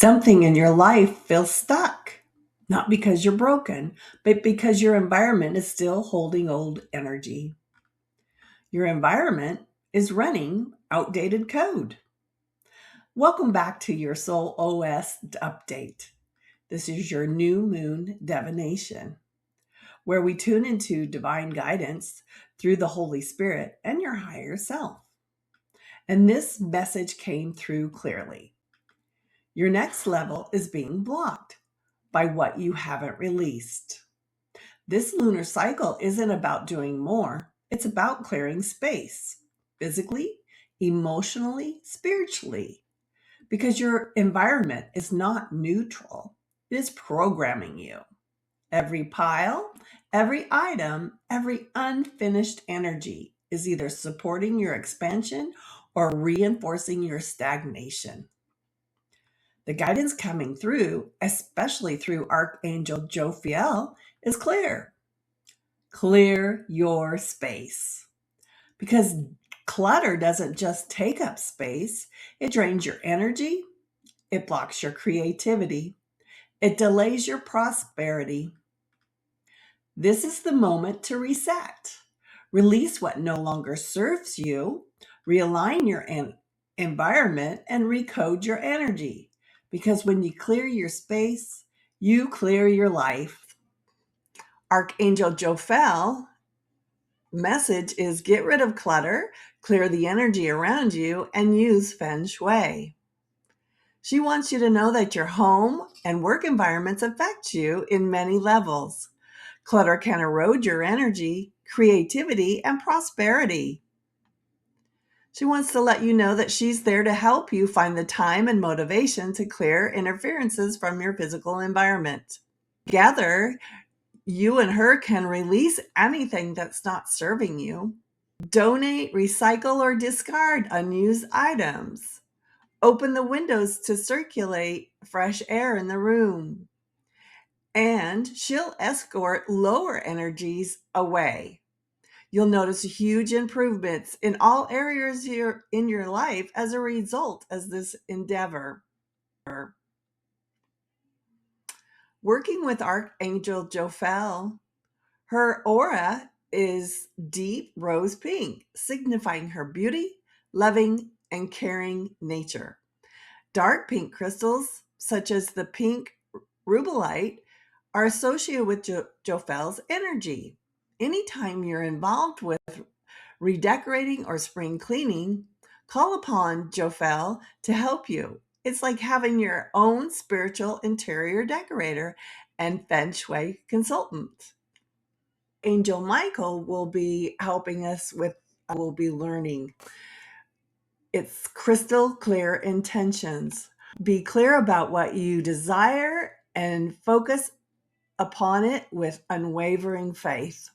Something in your life feels stuck, not because you're broken, but because your environment is still holding old energy. Your environment is running outdated code. Welcome back to your SoulOS update. This is your new moon divination, where we tune into divine guidance through the Holy Spirit and your higher self. And this message came through clearly. Your next level is being blocked by what you haven't released. This lunar cycle isn't about doing more, it's about clearing space, physically, emotionally, spiritually, because your environment is not neutral, it is programming you. Every pile, every item, every unfinished energy is either supporting your expansion or reinforcing your stagnation. The guidance coming through, especially through Archangel Jophiel, is clear. Clear your space. Because clutter doesn't just take up space, it drains your energy, it blocks your creativity, it delays your prosperity. This is the moment to reset. Release what no longer serves you, realign your environment, and recode your energy. Because when you clear your space, you clear your life. Archangel Jophiel message is get rid of clutter, clear the energy around you, and use feng shui. She wants you to know that your home and work environments affect you in many levels. Clutter can erode your energy, creativity, and prosperity. She wants to let you know that she's there to help you find the time and motivation to clear interferences from your physical environment. Together, you and her can release anything that's not serving you. Donate, recycle, or discard unused items. Open the windows to circulate fresh air in the room. And she'll escort lower energies away. You'll notice huge improvements in all areas in your life as a result of this endeavor. Working with Archangel Jophiel, her aura is deep rose pink, signifying her beauty, loving, and caring nature. Dark pink crystals, such as the pink rubellite, are associated with Jophiel's energy. Anytime you're involved with redecorating or spring cleaning, call upon Jophiel to help you. It's like having your own spiritual interior decorator and feng shui consultant. Angel Michael will be helping us with, we'll be learning. It's crystal clear intentions. Be clear about what you desire and focus upon it with unwavering faith.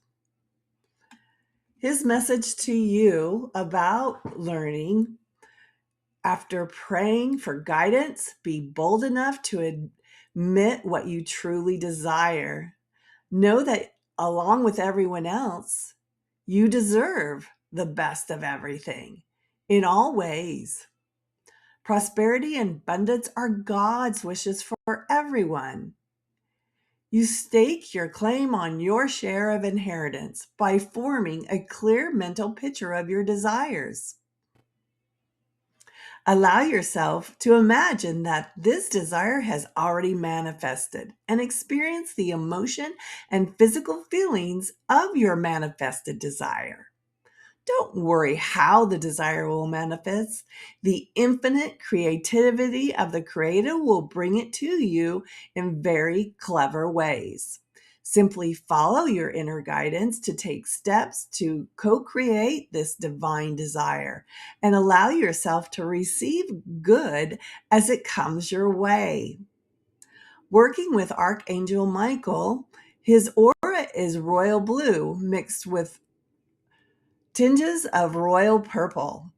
His message to you about learning: after praying for guidance, be bold enough to admit what you truly desire. Know that along with everyone else, you deserve the best of everything in all ways. Prosperity and abundance are God's wishes for everyone. You stake your claim on your share of inheritance by forming a clear mental picture of your desires. Allow yourself to imagine that this desire has already manifested and experience the emotion and physical feelings of your manifested desire. Don't worry how the desire will manifest. The infinite creativity of the Creator will bring it to you in very clever ways. Simply follow your inner guidance to take steps to co-create this divine desire and allow yourself to receive good as it comes your way. Working with Archangel Michael, his aura is royal blue mixed with tinges of royal purple.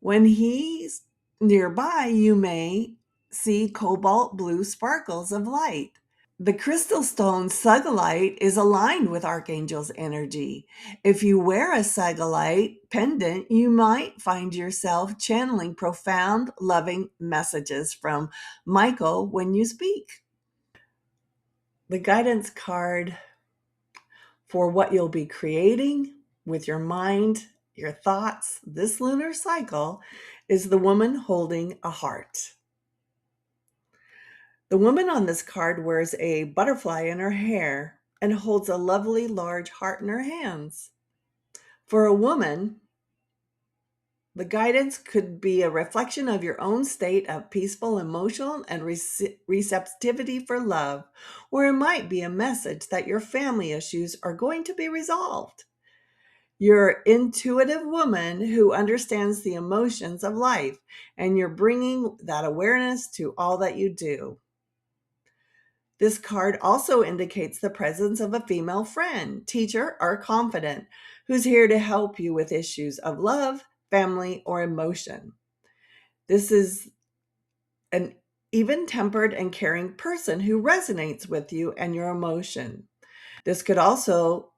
When he's nearby, you may see cobalt blue sparkles of light. The crystal stone sagalite is aligned with Archangel's energy. If you wear a sagalite pendant, you might find yourself channeling profound, loving messages from Michael when you speak. The guidance card for what you'll be creating with your mind, your thoughts, this lunar cycle is the woman holding a heart. The woman on this card wears a butterfly in her hair and holds a lovely large heart in her hands. For a woman, the guidance could be a reflection of your own state of peaceful emotional and receptivity for love, or it might be a message that your family issues are going to be resolved. You're an intuitive woman who understands the emotions of life, and you're bringing that awareness to all that you do. This card also indicates the presence of a female friend, teacher, or confidant who's here to help you with issues of love, family, or emotion. This is an even tempered and caring person who resonates with you and your emotion. This could also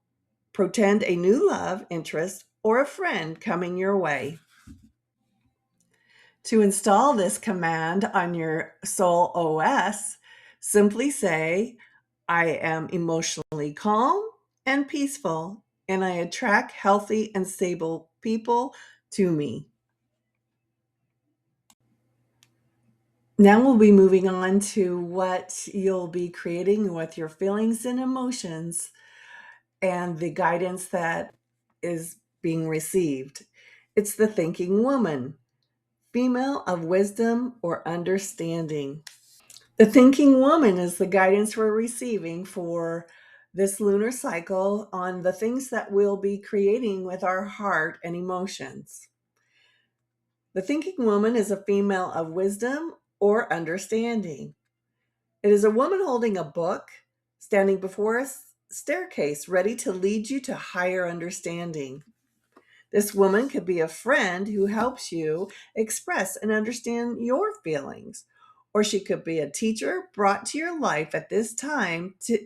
portend a new love interest or a friend coming your way. To install this command on your SoulOS, simply say, I am emotionally calm and peaceful, and I attract healthy and stable people to me. Now we'll be moving on to what you'll be creating with your feelings and emotions and the guidance that is being received. It's the thinking woman, female of wisdom or understanding. The thinking woman is the guidance we're receiving for this lunar cycle on the things that we'll be creating with our heart and emotions. The thinking woman is a female of wisdom or understanding. It is a woman holding a book, standing before a staircase, ready to lead you to higher understanding. This woman could be a friend who helps you express and understand your feelings, or she could be a teacher brought to your life at this time to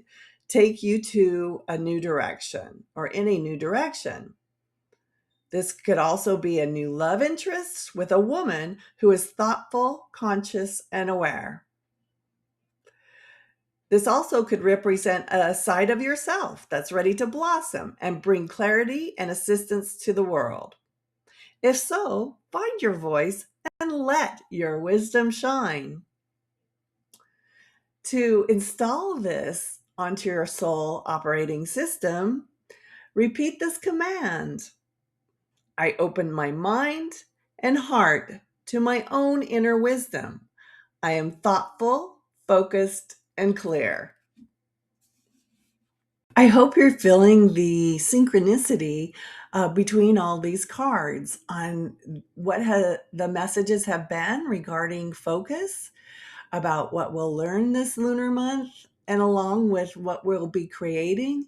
take you to a new direction or in a new direction. This could also be a new love interest with a woman who is thoughtful, conscious, and aware. This also could represent a side of yourself that's ready to blossom and bring clarity and assistance to the world. If so, find your voice and let your wisdom shine. To install this onto your soul operating system, repeat this command. I open my mind and heart to my own inner wisdom. I am thoughtful, focused, and clear. I hope you're feeling the synchronicity between all these cards on what the messages have been regarding focus, about what we'll learn this lunar month, and along with what we'll be creating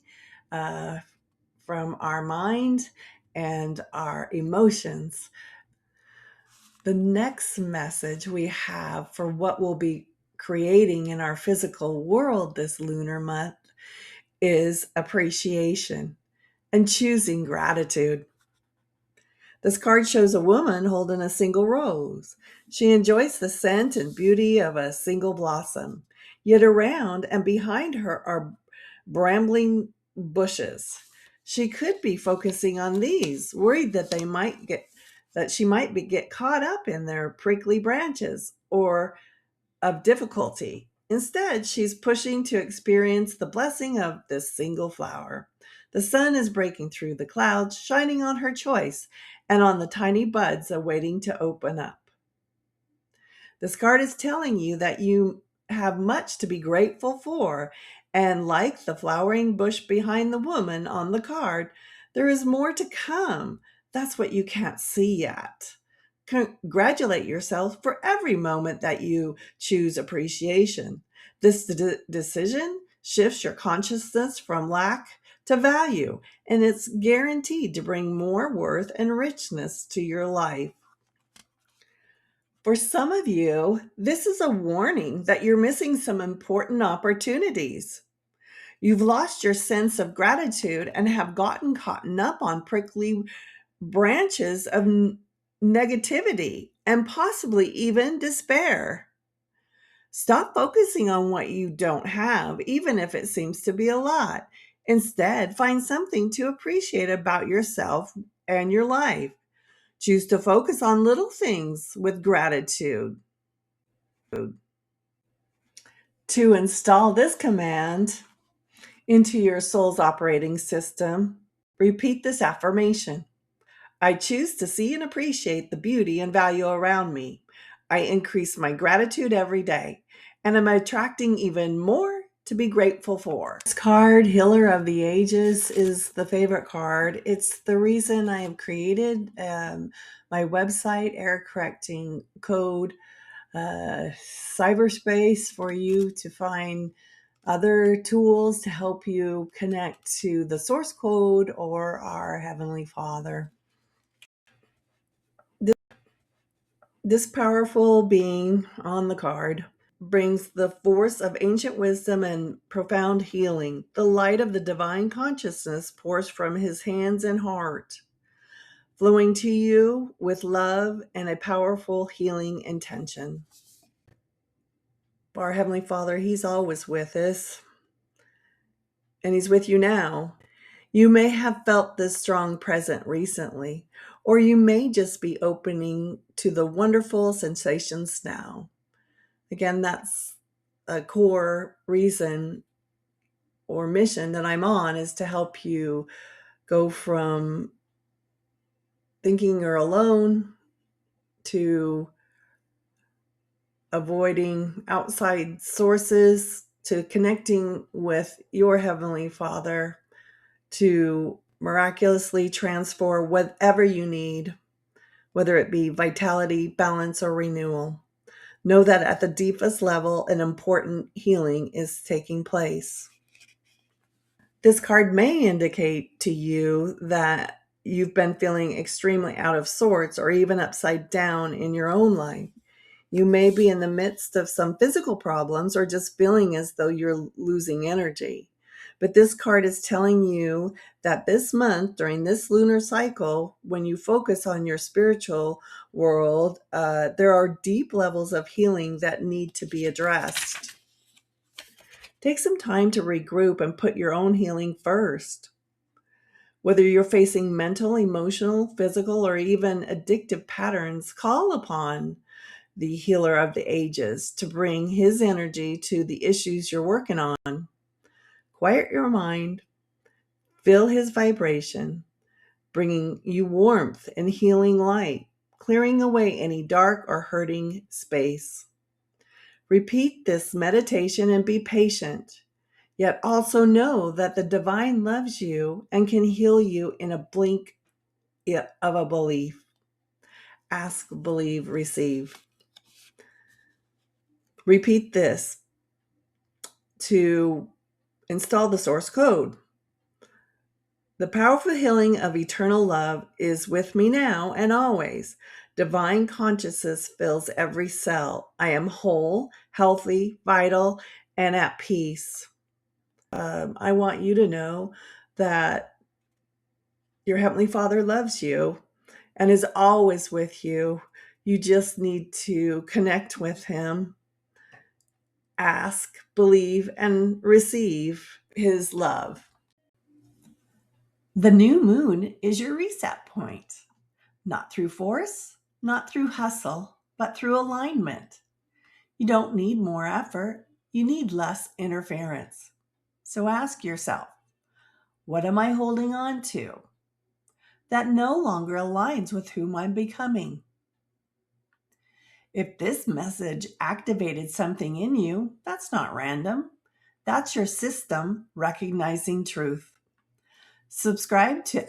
uh, from our mind and our emotions. The next message we have for what we'll be creating in our physical world this lunar month is appreciation and choosing gratitude. This card shows a woman holding a single rose. She enjoys the scent and beauty of a single blossom. Yet around and behind her are brambling bushes. She could be focusing on these, worried that she might get caught up in their prickly branches or of difficulty. Instead, she's pushing to experience the blessing of this single flower. The sun is breaking through the clouds, shining on her choice and on the tiny buds awaiting to open up. This card is telling you that you have much to be grateful for, and like the flowering bush behind the woman on the card, there is more to come. That's what you can't see yet. Congratulate yourself for every moment that you choose appreciation. This decision shifts your consciousness from lack to value, and it's guaranteed to bring more worth and richness to your life. For some of you, this is a warning that you're missing some important opportunities. You've lost your sense of gratitude and have gotten caught up on prickly branches of negativity and possibly even despair. Stop focusing on what you don't have, even if it seems to be a lot. Instead, find something to appreciate about yourself and your life. Choose to focus on little things with gratitude. To install this command into your soul's operating system, repeat this affirmation. I choose to see and appreciate the beauty and value around me. I increase my gratitude every day, and I'm attracting even more to be grateful for. This card, Healer of the Ages, is the favorite card. It's the reason I have created my website, error correcting code, cyberspace, for you to find other tools to help you connect to the source code or our Heavenly Father. This powerful being on the card brings the force of ancient wisdom and profound healing. The light of the divine consciousness pours from his hands and heart, flowing to you with love and a powerful healing intention. Our Heavenly Father, he's always with us, and he's with you now. You may have felt this strong presence recently, or you may just be opening to the wonderful sensations now. Again, that's a core reason or mission that I'm on, is to help you go from thinking you're alone to avoiding outside sources to connecting with your Heavenly Father to miraculously transform whatever you need, whether it be vitality, balance, or renewal. Know that at the deepest level, an important healing is taking place. This card may indicate to you that you've been feeling extremely out of sorts or even upside down in your own life. You may be in the midst of some physical problems or just feeling as though you're losing energy. But this card is telling you that this month, during this lunar cycle, when you focus on your spiritual world, there are deep levels of healing that need to be addressed. Take some time to regroup and put your own healing first. Whether you're facing mental, emotional, physical, or even addictive patterns, call upon the Healer of the Ages to bring his energy to the issues you're working on. Quiet your mind, feel his vibration, bringing you warmth and healing light, clearing away any dark or hurting space. Repeat this meditation and be patient. Yet also know that the divine loves you and can heal you in a blink of a belief. Ask, believe, receive. Repeat this to install the source code. The powerful healing of eternal love is with me now and always. Divine consciousness fills every cell. I am whole, healthy, vital, and at peace. I want you to know that your Heavenly Father loves you and is always with you. You just need to connect with him, ask, believe, and receive his love. The new moon is your reset point, not through force, not through hustle, but through alignment. You don't need more effort, you need less interference. So ask yourself, what am I holding on to that no longer aligns with whom I'm becoming? If this message activated something in you, that's not random. That's your system recognizing truth. Subscribe to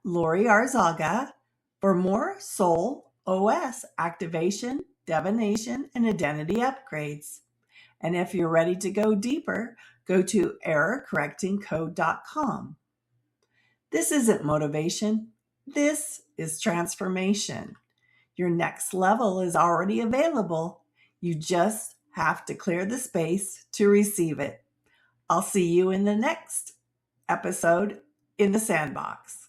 @Lori Arzaga for more SoulOS activation, divination, and identity upgrades. And if you're ready to go deeper, go to errorcorrectingcode.com. This isn't motivation. This is transformation. Your next level is already available. You just have to clear the space to receive it. I'll see you in the next episode in the sandbox.